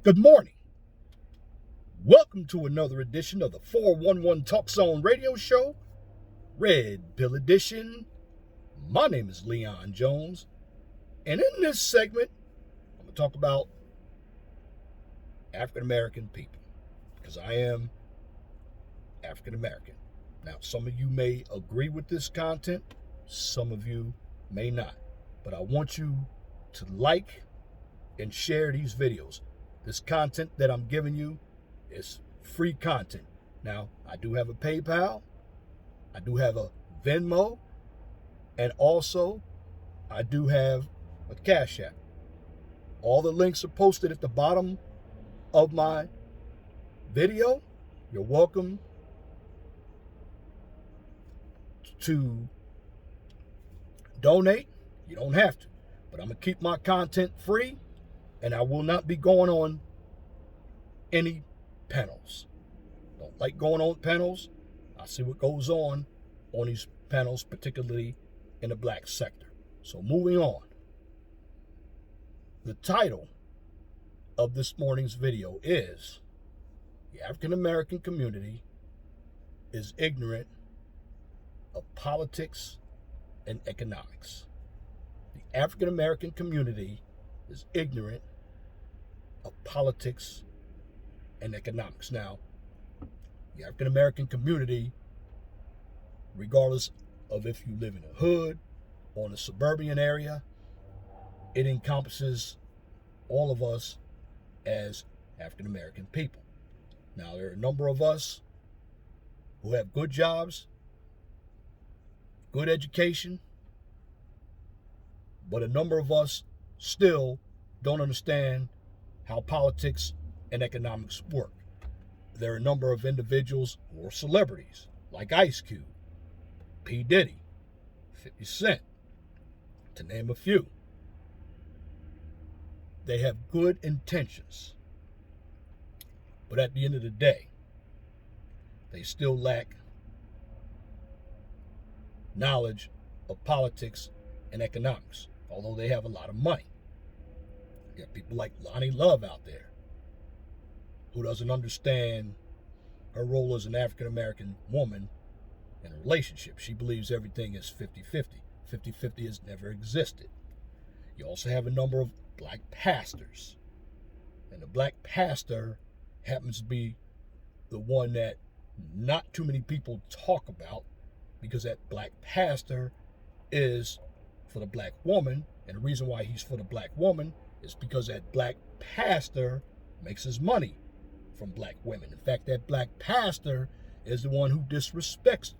Good morning. Welcome to another edition of the 411 Talk Zone radio show, Red Pill Edition. My name is Leon Jones, and in this segment, I'm going to talk about African American people because I am African American. Now, some of you may agree with this content, some of you may not, but I want you to like and share these videos. This content that I'm giving you is free content. Now, I do have a PayPal, I do have a Venmo, and also I do have a Cash App. All the links are posted at the bottom of my video. You're welcome to donate. You don't have to, but I'm going to keep my content free, and I will not be going on any panels. Don't like going on panels. I see what goes on these panels, particularly in the black sector. So moving on. The title of this morning's video is The African American Community is Ignorant of Politics and Economics. The African American community is ignorant of politics and economics. Now, the African American community, regardless of if you live in a hood or in a suburban area, it encompasses all of us as African American people. Now, there are a number of us who have good jobs, good education, but a number of us still don't understand how politics and economics work. There are a number of individuals or celebrities like Ice Cube, P. Diddy, 50 Cent, to name a few. They have good intentions, but at the end of the day, they still lack knowledge of politics and economics, although they have a lot of money. You got people like Lonnie Love out there who doesn't understand her role as an African American woman in a relationship. She believes everything is 50-50. 50-50 has never existed. You also have a number of black pastors. And the black pastor happens to be the one that not too many people talk about, because that black pastor is for the black woman. And the reason why he's for the black woman is because that black pastor makes his money from black women. In fact, that black pastor is the one who disrespects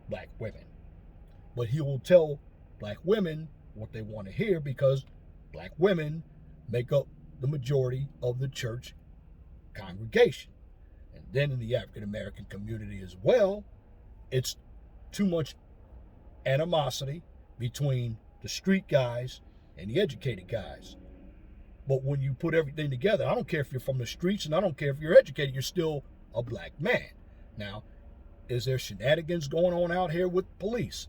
black women. But he will tell black women what they want to hear, because black women make up the majority of the church congregation. And then in the African American community as well, it's too much animosity between the street guys and the educated guys. But when you put everything together, I don't care if you're from the streets and I don't care if you're educated, you're still a black man. Now, is there shenanigans going on out here with police?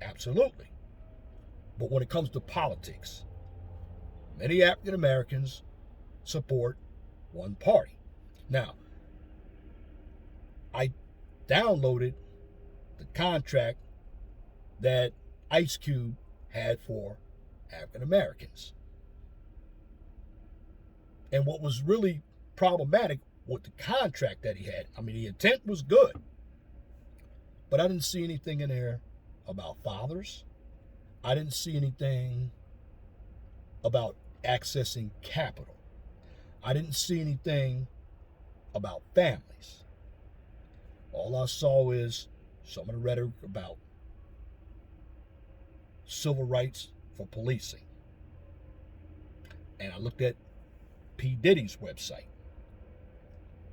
Absolutely. But when it comes to politics, many African Americans support one party. Now, I downloaded the contract that Ice Cube had for African Americans. And what was really problematic with the contract that he had, I mean, the intent was good, but I didn't see anything in there about fathers. I didn't see anything about accessing capital. I didn't see anything about families. All I saw is some of the rhetoric about civil rights for policing. And I looked at P. Diddy's website.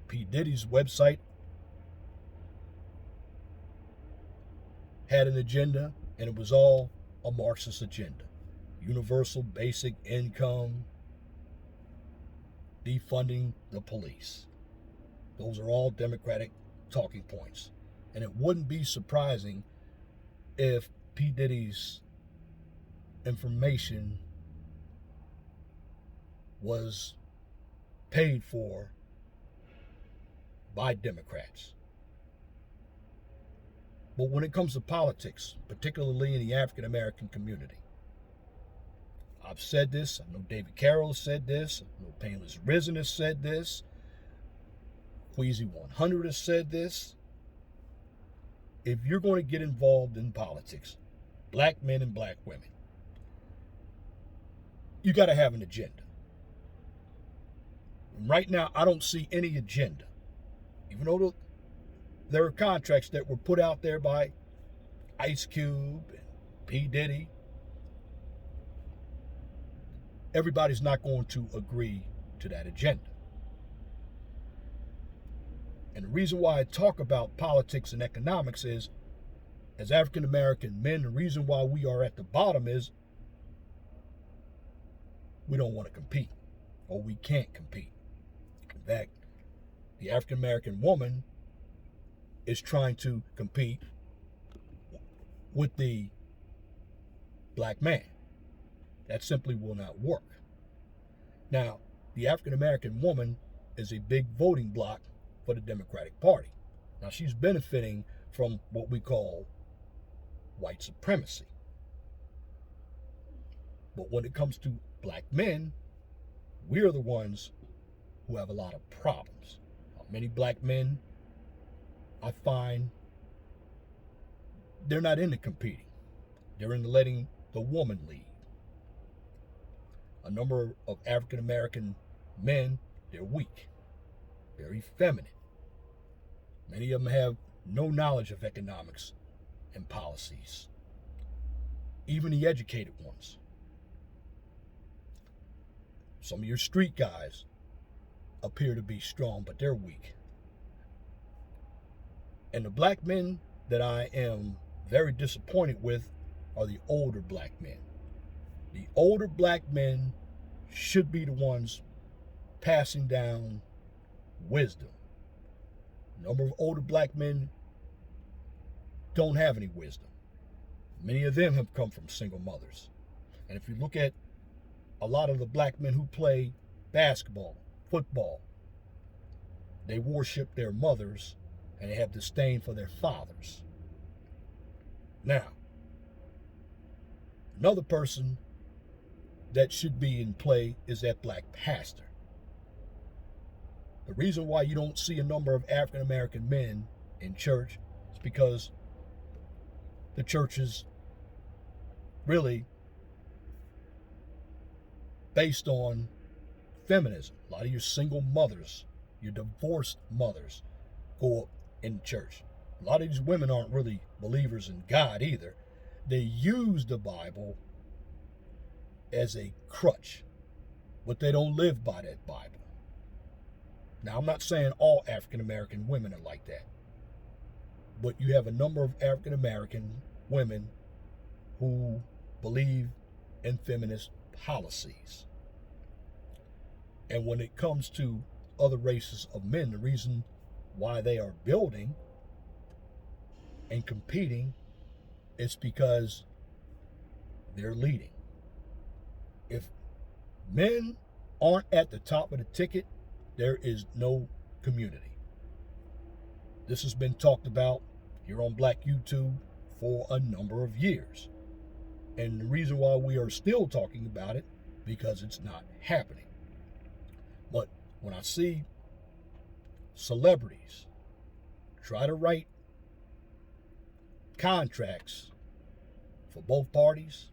P. Diddy's website had an agenda, and it was all a Marxist agenda. Universal basic income, defunding the police. Those are all Democratic talking points. And it wouldn't be surprising if P. Diddy's information was paid for by Democrats. But when it comes to politics, particularly in the African American community, I've said this, I know David Carroll has said this, I know Painless Risen has said this, Queasy 100 has said this. If you're going to get involved in politics, black men and black women, you got to have an agenda. Right now, I don't see any agenda. Even though there are contracts that were put out there by Ice Cube and P. Diddy, everybody's not going to agree to that agenda. And the reason why I talk about politics and economics is, as African American men, the reason why we are at the bottom is we don't want to compete, or we can't compete. In fact, the African American woman is trying to compete with the black man. That simply will not work. Now, the African American woman is a big voting bloc for the Democratic Party. Now, she's benefiting from what we call white supremacy. But when it comes to black men, we're the ones who have a lot of problems. Many black men, I find, they're not into competing. They're into letting the woman lead. A number of African American men, they're weak, very feminine. Many of them have no knowledge of economics and policies, even the educated ones. Some of your street guys appear to be strong, but they're weak. And the black men that I am very disappointed with are the older black men. The older black men should be the ones passing down wisdom. A number of older black men don't have any wisdom. Many of them have come from single mothers. And if you look at a lot of the black men who play basketball, football, they worship their mothers and they have disdain for their fathers. Now, another person that should be in play is that black pastor. The reason why you don't see a number of African American men in church is because the church is really based on feminism. A lot of your single mothers, your divorced mothers go up in church. A lot of these women aren't really believers in God either. They use the Bible as a crutch, but they don't live by that Bible. Now, I'm not saying all African American women are like that, but you have a number of African American women who believe in feminist policies. And when it comes to other races of men, the reason why they are building and competing is because they're leading. If men aren't at the top of the ticket, there is no community. This has been talked about here on Black YouTube for a number of years. And the reason why we are still talking about it, because it's not happening. But when I see celebrities try to write contracts for both parties,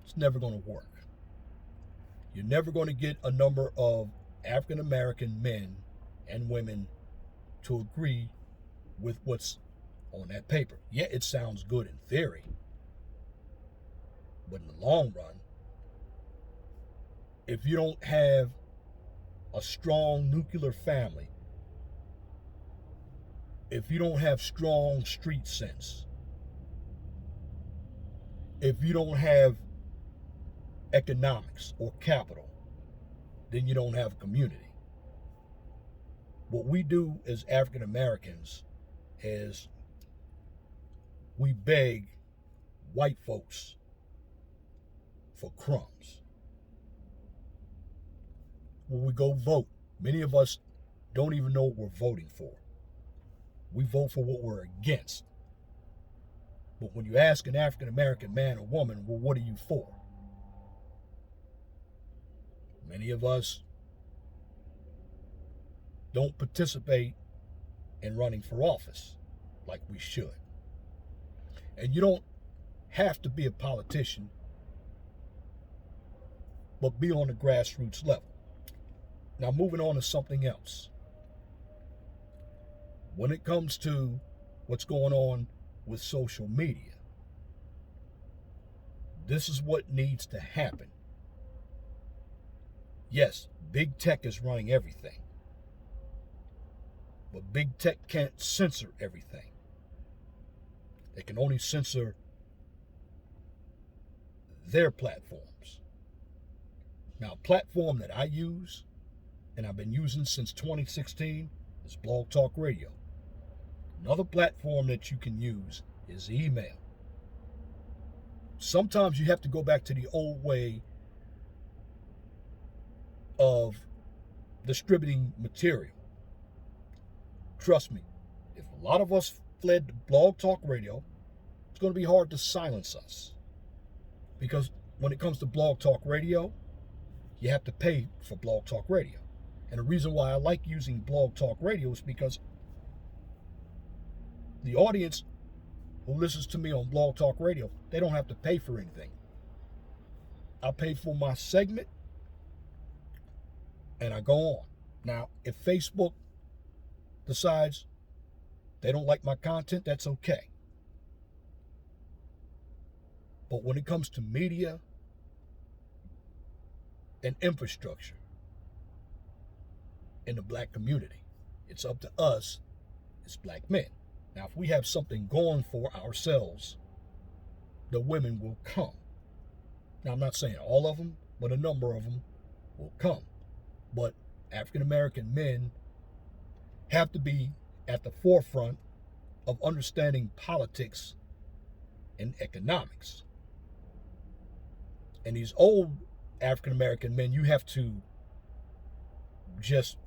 it's never going to work. You're never going to get a number of African American men and women to agree with what's on that paper. Yeah, it sounds good in theory, but in the long run, if you don't have a strong nuclear family, if you don't have strong street sense, if you don't have economics or capital, then you don't have a community. What we do as African Americans is we beg white folks for crumbs. when we go vote, many of us don't even know what we're voting for. We vote for what we're against. But when you ask an African American man or woman, well, what are you for? Many of us don't participate in running for office like we should. And you don't have to be a politician, but be on the grassroots level. Now, moving on to something else. When it comes to what's going on with social media, this is what needs to happen. Yes, big tech is running everything, but big tech can't censor everything. They can only censor their platforms. Now, a platform that I use, and I've been using since 2016, is Blog Talk Radio. Another platform that you can use is email. Sometimes you have to go back to the old way of distributing material. Trust me, if a lot of us fled to Blog Talk Radio, it's going to be hard to silence us. Because when it comes to Blog Talk Radio, you have to pay for Blog Talk Radio. And the reason why I like using Blog Talk Radio is because the audience who listens to me on Blog Talk Radio, they don't have to pay for anything. I pay for my segment and I go on. Now, if Facebook decides they don't like my content, that's okay. But when it comes to media and infrastructure in the black community, it's up to us as black men. Now, if we have something going for ourselves, the women will come. Now, I'm not saying all of them, but a number of them will come. But African American men have to be at the forefront of understanding politics and economics. And these old African American men, you have to just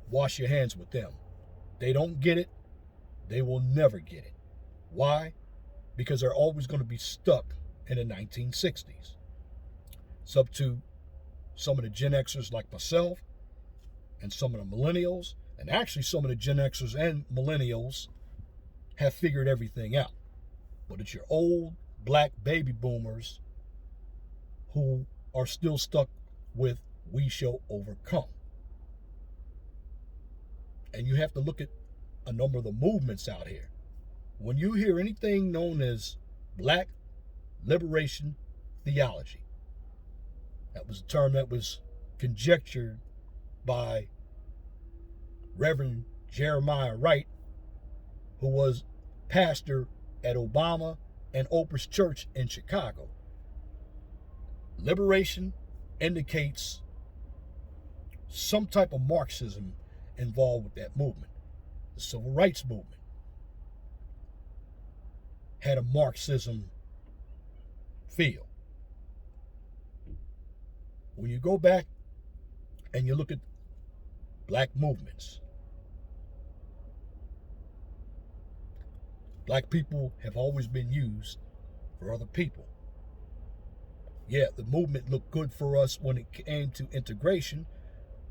wash your hands with them. They don't get it. They will never get it. Why? Because they're always going to be stuck in the 1960s. It's up to some of the Gen Xers like myself and some of the millennials, and actually some of the Gen Xers and millennials have figured everything out. But it's your old black baby boomers who are still stuck with "we shall overcome." And you have to look at a number of the movements out here. When you hear anything known as black liberation theology, that was a term that was conjectured by Reverend Jeremiah Wright, who was pastor at Obama and Oprah's church in Chicago. Liberation indicates some type of Marxism involved with that movement. The Civil Rights Movement had a Marxism feel. When you go back and you look at black movements, black people have always been used for other people. Yeah, the movement looked good for us when it came to integration,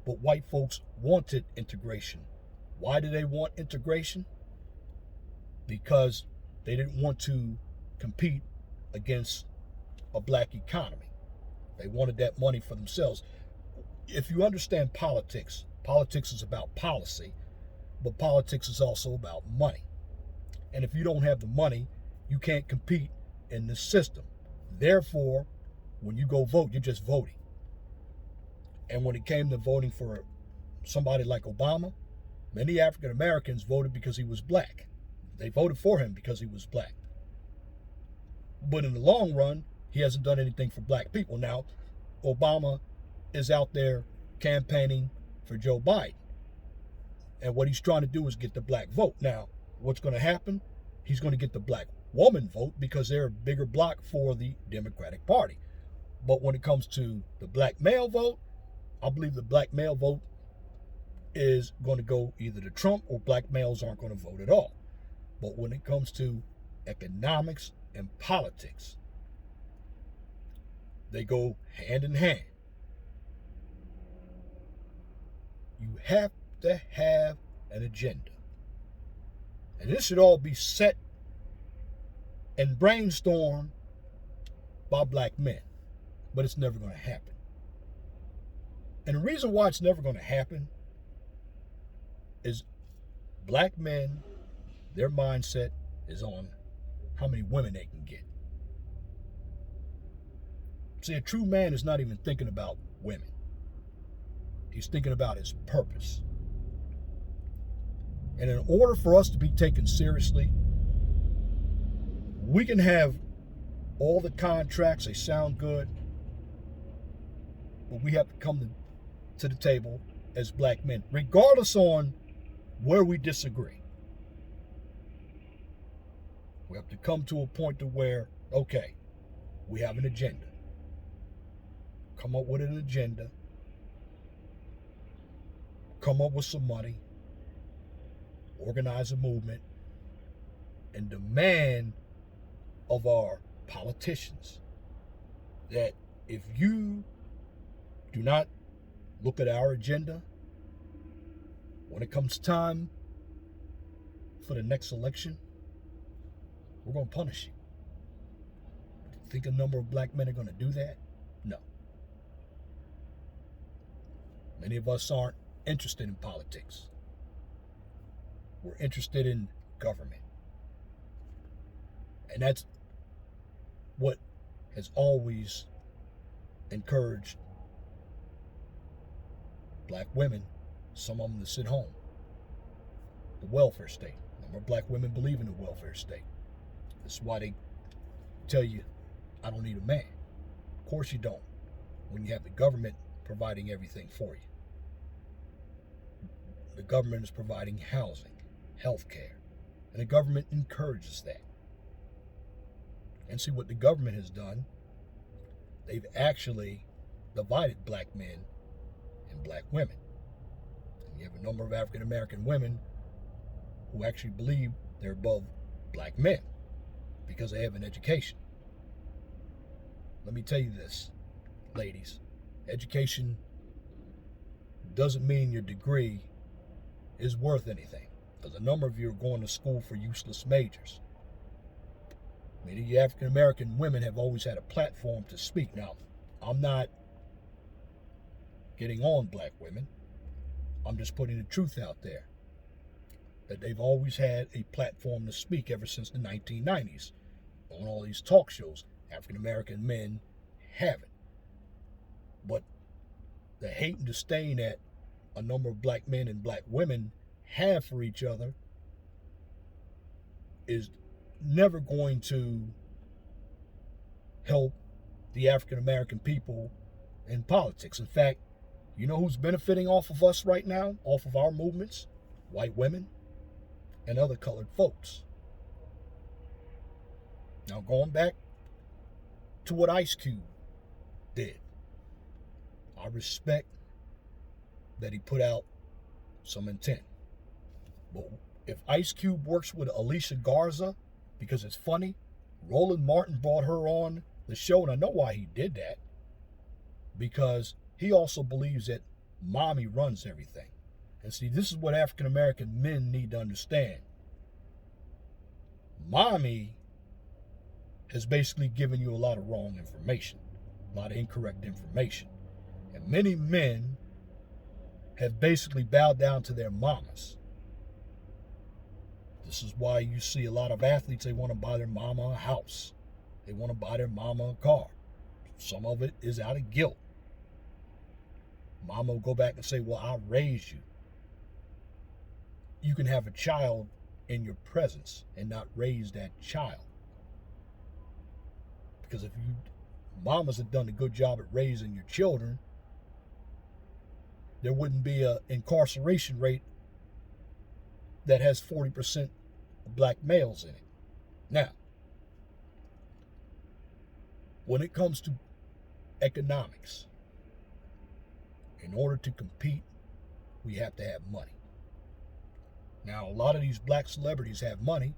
but white folks wanted integration. Why did they want integration? Because they didn't want to compete against a black economy. They wanted that money for themselves. If you understand politics, politics is about policy, but politics is also about money. And if you don't have the money, you can't compete in this system. Therefore, when you go vote, you're just voting. And when it came to voting for somebody like Obama, many African Americans voted because he was black. They voted for him because he was black. But in the long run, he hasn't done anything for black people. Now, Obama is out there campaigning for Joe Biden. And what he's trying to do is get the black vote. Now, what's going to happen? He's going to get the black woman vote because they're a bigger block for the Democratic Party. But when it comes to the black male vote, I believe the black male vote is going to go either to Trump or black males aren't going to vote at all. But when it comes to economics and politics, they go hand in hand. You have to have an agenda. And this should all be set and brainstormed by black men. But it's never going to happen. And the reason why it's never going to happen is black men, their mindset is on how many women they can get. See, a true man is not even thinking about women. He's thinking about his purpose. And in order for us to be taken seriously, we can have all the contracts, they sound good, but we have to come to the table as black men, regardless on where we disagree. We have to come to a point to where, okay, we have an agenda. Come up with an agenda. Come up with some money. Organize a movement. And demand of our politicians that if you do not look at our agenda, when it comes time for the next election, we're going to punish you. Think a number of black men are going to do that? No. Many of us aren't interested in politics. We're interested in government. And that's what has always encouraged black women, some of them to sit home. The welfare state. Number of black women believe in the welfare state. That's why they tell you, I don't need a man. Of course you don't, when you have the government providing everything for you. The government is providing housing, health care, and the government encourages that. And see what the government has done, they've actually divided black men and black women. And you have a number of African American women who actually believe they're above black men because they have an education. Let me tell you this, ladies. Education doesn't mean your degree is worth anything, because a number of you are going to school for useless majors. Many of you African American women have always had a platform to speak. Now, I'm not getting on black women. I'm just putting the truth out there. That they've always had a platform to speak ever since the 1990s. On all these talk shows, African American men haven't. But the hate and disdain that a number of black men and black women have for each other is never going to help the African American people in politics. In fact, you know who's benefiting off of us right now, off of our movements? White women and other colored folks. Now, going back to what Ice Cube did, I respect that he put out some intent. But if Ice Cube works with Alicia Garza because it's funny, Roland Martin brought her on the show, and I know why he did that. Because he also believes that mommy runs everything. And see, this is what African American men need to understand. Mommy has basically given you a lot of wrong information, a lot of incorrect information. And many men have basically bowed down to their mamas. This is why you see a lot of athletes, they want to buy their mama a house. They want to buy their mama a car. Some of it is out of guilt. Mama will go back and say, well, I raised you. You can have a child in your presence and not raise that child. Because if you mamas have done a good job at raising your children, there wouldn't be an incarceration rate that has 40% of black males in it. Now, when it comes to economics, in order to compete, we have to have money. Now, a lot of these black celebrities have money,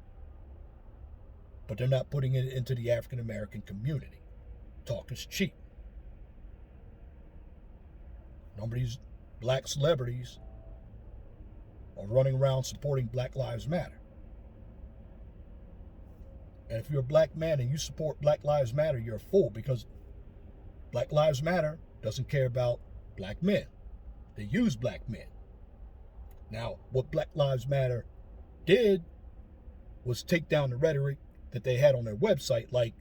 but they're not putting it into the African American community. Talk is cheap. A number of these black celebrities are running around supporting Black Lives Matter. And if you're a black man and you support Black Lives Matter, you're a fool, because Black Lives Matter doesn't care about black men. They use black men. Now, what Black Lives Matter did was take down the rhetoric that they had on their website, like,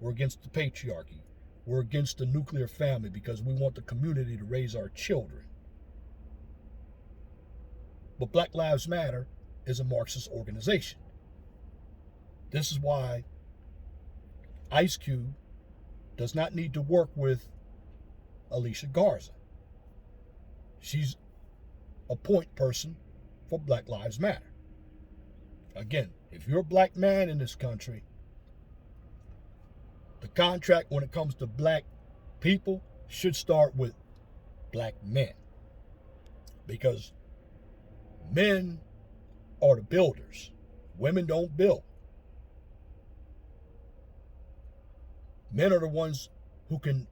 we're against the patriarchy, we're against the nuclear family because we want the community to raise our children. But Black Lives Matter is a Marxist organization. This is why Ice Cube does not need to work with Alicia Garza. She's a point person for Black Lives Matter. Again, if you're a black man in this country, the contract when it comes to black people should start with black men. Because men are the builders. Women don't build. Men are the ones who can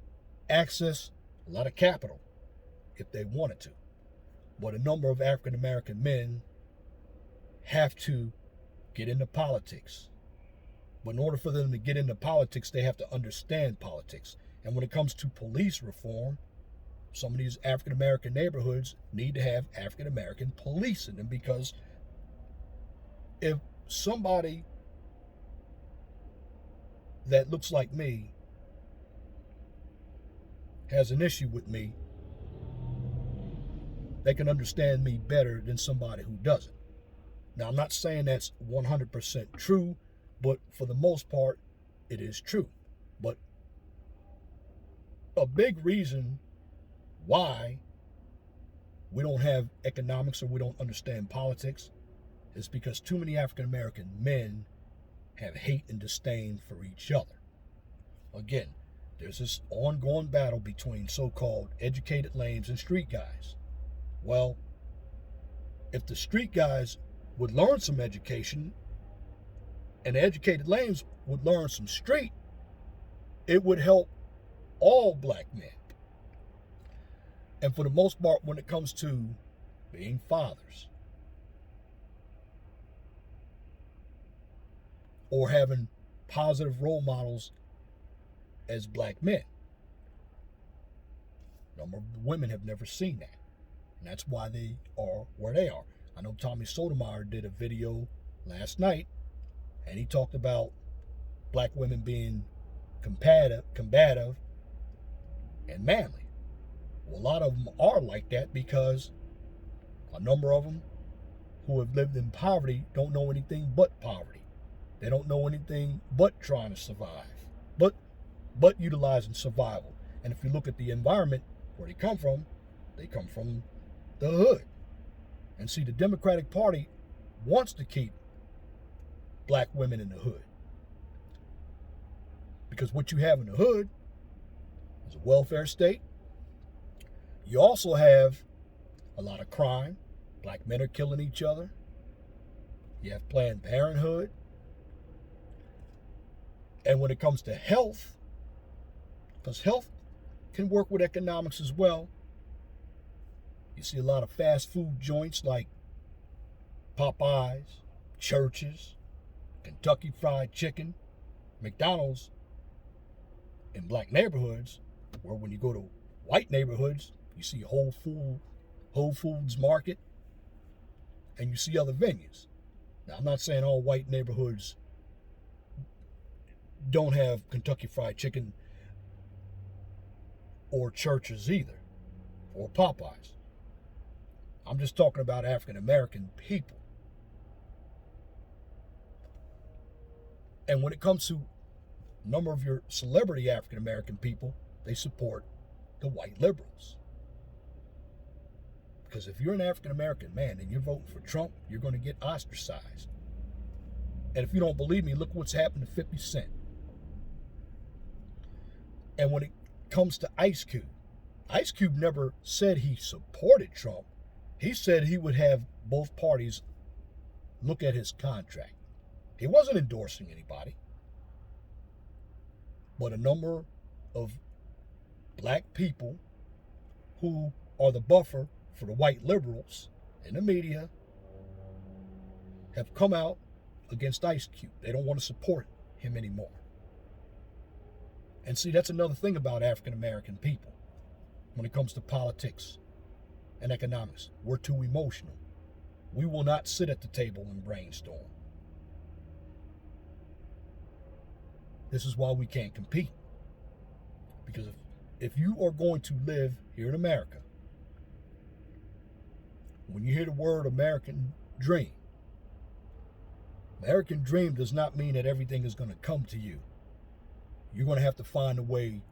access a lot of capital if they wanted to. But a number of African American men have to get into politics. But in order for them to get into politics, they have to understand politics. And when it comes to police reform, some of these African American neighborhoods need to have African American police in them, because if somebody that looks like me has an issue with me, they can understand me better than somebody who doesn't. Now, I'm not saying that's 100% true, but for the most part, it is true. But a big reason why we don't have economics or we don't understand politics is because too many African American men have hate and disdain for each other. Again, there's this ongoing battle between so-called educated lames and street guys. Well, if the street guys would learn some education and the educated lames would learn some street, it would help all black men. And for the most part, when it comes to being fathers or having positive role models as black men, a number of women have never seen that. And that's why they are where they are. I know Tommy Sotomayor did a video last night, and he talked about black women being combative and manly. Well, a lot of them are like that because a number of them who have lived in poverty don't know anything but poverty. They don't know anything but trying to survive, but utilizing survival. And if you look at the environment where they come from the hood. And see, the Democratic Party wants to keep black women in the hood. Because what you have in the hood is a welfare state. You also have a lot of crime. Black men are killing each other. You have Planned Parenthood. And when it comes to health, because health can work with economics as well, you see a lot of fast food joints like Popeyes, Church's, Kentucky Fried Chicken, McDonald's in black neighborhoods, where when you go to white neighborhoods, you see Whole Foods Market, and you see other venues. Now, I'm not saying all white neighborhoods don't have Kentucky Fried Chicken or Church's either, or Popeyes. I'm just talking about African American people. And when it comes to a number of your celebrity African American people, they support the white liberals. Because if you're an African American man and you're voting for Trump, you're going to get ostracized. And if you don't believe me, look what's happened to 50 Cent. And when it comes to Ice Cube, Ice Cube never said he supported Trump. He said he would have both parties look at his contract. He wasn't endorsing anybody. But a number of black people who are the buffer for the white liberals in the media have come out against Ice Cube. They don't want to support him anymore. And see, that's another thing about African American people when it comes to politics and economics. We're too emotional. We will not sit at the table and brainstorm. This is why we can't compete. Because if you are going to live here in America, when you hear the word American dream does not mean that everything is going to come to you. You're going to have to find a way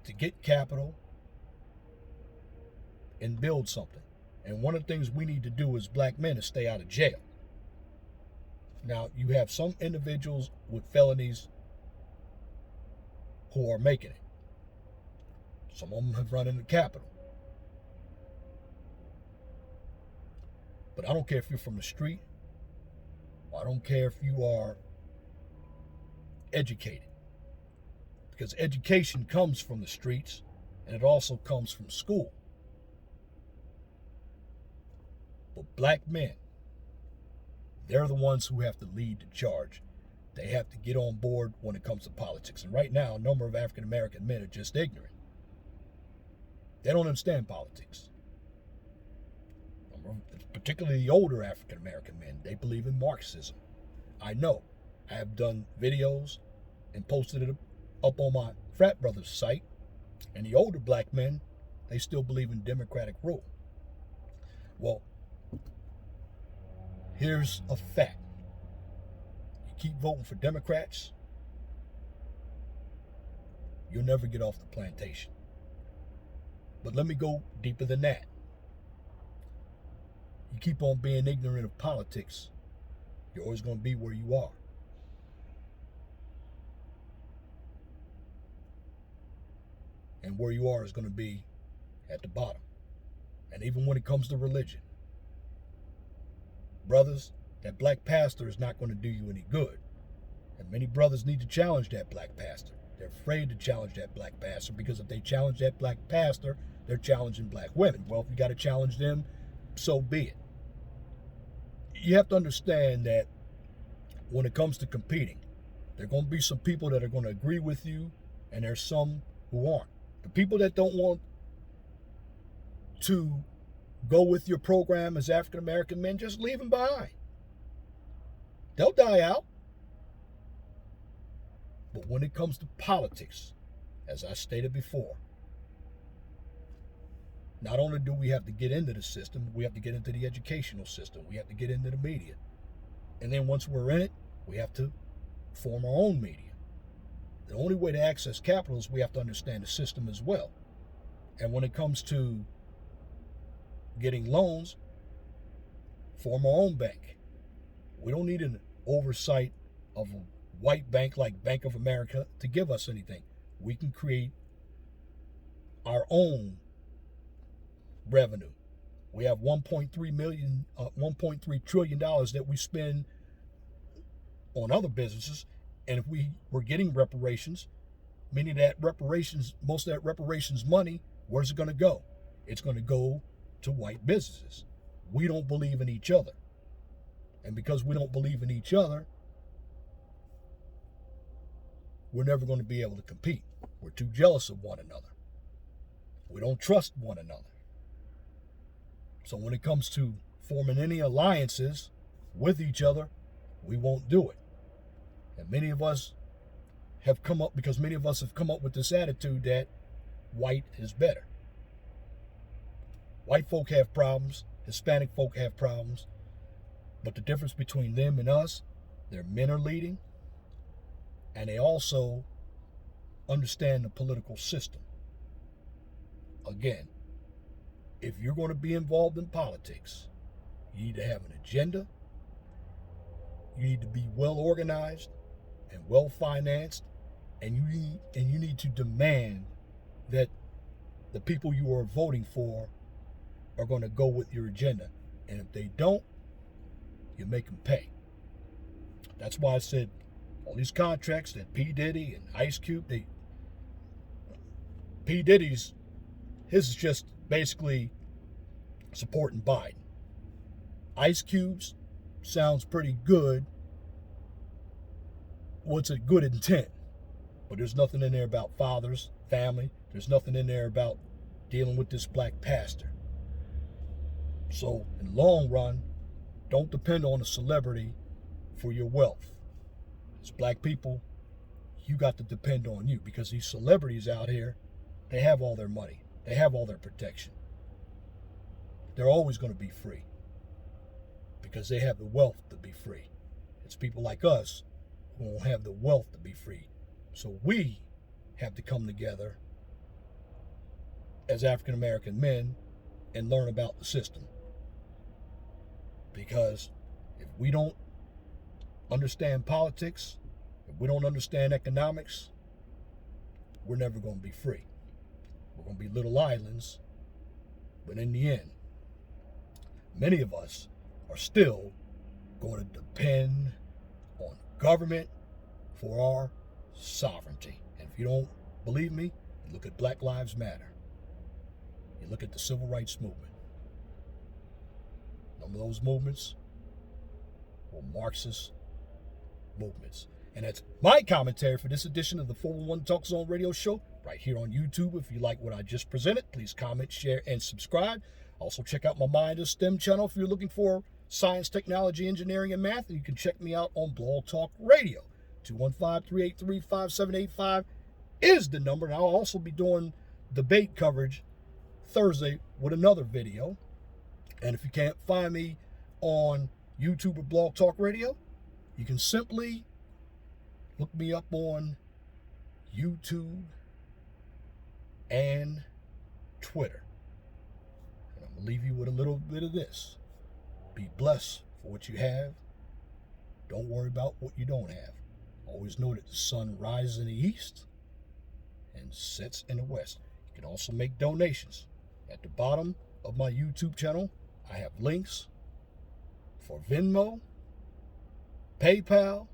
to get capital and build something. And one of the things we need to do as black men is stay out of jail. Now, you have some individuals with felonies who are making it. Some of them have run in the Capitol. But I don't care if you're from the street. I don't care if you are educated. Because education comes from the streets, and it also comes from school. But black men, they're the ones who have to lead the charge. They have to get on board when it comes to politics. And right now, a number of African American men are just ignorant. They don't understand politics. Particularly the older African American men, they believe in Marxism. I know. I have done videos and posted it up on my frat brothers site. And the older black men, they still believe in democratic rule. Well, here's a fact. You keep voting for Democrats, you'll never get off the plantation. But let me go deeper than that. You keep on being ignorant of politics, you're always going to be where you are. And where you are is going to be at the bottom. And even when it comes to religion, brothers, that black pastor is not going to do you any good. And many brothers need to challenge that black pastor. They're afraid to challenge that black pastor because if they challenge that black pastor, they're challenging black women. Well, if you got to challenge them, so be it. You have to understand that when it comes to competing, there are going to be some people that are going to agree with you, and there's some who aren't. The people that don't want to go with your program as African American men, just leave them behind. They'll die out. But when it comes to politics, as I stated before, not only do we have to get into the system, we have to get into the educational system. We have to get into the media. And then once we're in it, we have to form our own media. The only way to access capital is we have to understand the system as well. And when it comes to getting loans, form our own bank. We don't need an oversight of a white bank like Bank of America to give us anything. We can create our own revenue. We have $1.3 trillion that we spend on other businesses, and if we were getting reparations, meaning that reparations, most of that reparations money, where's it going to go? It's going to go to white businesses. We don't believe in each other, and because we don't believe in each other, we're never going to be able to compete. We're too jealous of one another. We don't trust one another. So when it comes to forming any alliances with each other, we won't do it. And many of us have come up with this attitude that white is better. White folk have problems, Hispanic folk have problems, but the difference between them and us, their men are leading, and they also understand the political system. Again, if you're going to be involved in politics, you need to have an agenda. You need to be well organized and well financed, and you need to demand that the people you are voting for are going to go with your agenda. And if they don't, you make them pay. That's why I said all these contracts that P. Diddy and Ice Cube, P. Diddy's, his is just basically supporting Biden. Ice Cube's sounds pretty good. What's a good intent? But there's nothing in there about fathers, family. There's nothing in there about dealing with this black pastor. So in the long run, don't depend on a celebrity for your wealth. As black people, you got to depend on you, because these celebrities out here, they have all their money. They have all their protection. They're always going to be free because they have the wealth to be free. It's people like us who don't have the wealth to be free. So we have to come together as African American men and learn about the system. Because if we don't understand politics, if we don't understand economics, we're never going to be free. We're going to be little islands. But in the end, many of us are still going to depend on government for our sovereignty. And if you don't believe me, you look at Black Lives Matter. You look at the Civil Rights Movement. Some of those movements were Marxist movements. And that's my commentary for this edition of the 411 Talk Zone radio show right here on YouTube. If you like what I just presented, please comment, share, and subscribe. Also, check out my Mind of STEM channel if you're looking for science, technology, engineering, and math. And you can check me out on Blog Talk Radio. 215-383-5785 is the number. And I'll also be doing debate coverage Thursday with another video. And if you can't find me on YouTube or Blog Talk Radio, you can simply look me up on YouTube and Twitter. And I'm going to leave you with a little bit of this. Be blessed for what you have. Don't worry about what you don't have. Always know that the sun rises in the east and sets in the west. You can also make donations. At the bottom of my YouTube channel, I have links for Venmo, PayPal,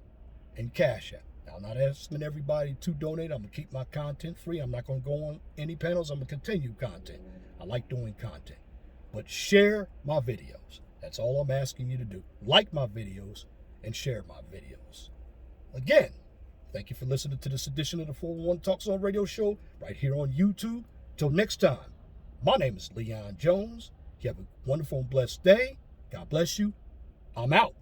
and Cash App. Now, I'm not asking everybody to donate. I'm going to keep my content free. I'm not going to go on any panels. I'm going to continue content. I like doing content. But share my videos. That's all I'm asking you to do. Like my videos and share my videos. Again, thank you for listening to this edition of the 411 Talk Zone radio show right here on YouTube. Till next time, my name is Leon Jones. You have a wonderful and blessed day. God bless you. I'm out.